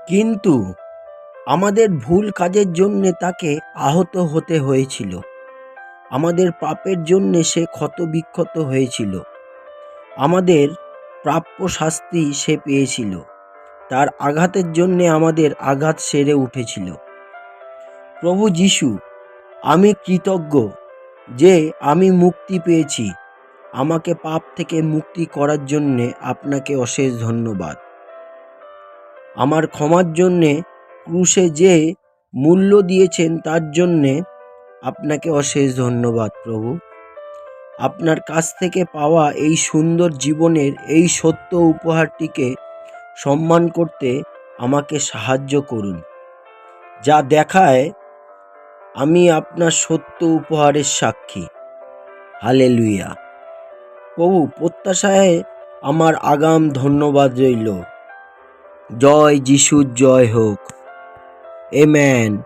কিন্তু আমাদের ভুল কাজের জন্যে তাকে আহত হতে হয়েছিল। আমাদের পাপের জন্যে সে ক্ষতবিক্ষত হয়েছিল। আমাদের প্রাপ্য শাস্তি সে পেয়েছিল। তার আঘাতের জন্যে আমাদের আঘাত সেরে উঠেছিল। প্রভু যিশু, আমি কৃতজ্ঞ যে আমি মুক্তি পেয়েছি। আমাকে পাপ থেকে মুক্তি করার জন্যে আপনাকে অশেষ ধন্যবাদ। আমার ক্ষমার জন্যে ক্রুশে যে মূল্য দিয়েছেন তার জন্যে আপনাকে অশেষ ধন্যবাদ প্রভু। আপনার কাছ থেকে পাওয়া এই সুন্দর জীবনের এই সত্য উপহারটিকে সম্মান করতে আমাকে সাহায্য করুন, যা দেখায় আমি আপনার সত্য উপহারের সাক্ষী। হালেলুয়া। প্রভু, প্রত্যাশায় আমার আগাম ধন্যবাদ রইল। জয় যিশুর জয় হোক। আমেন।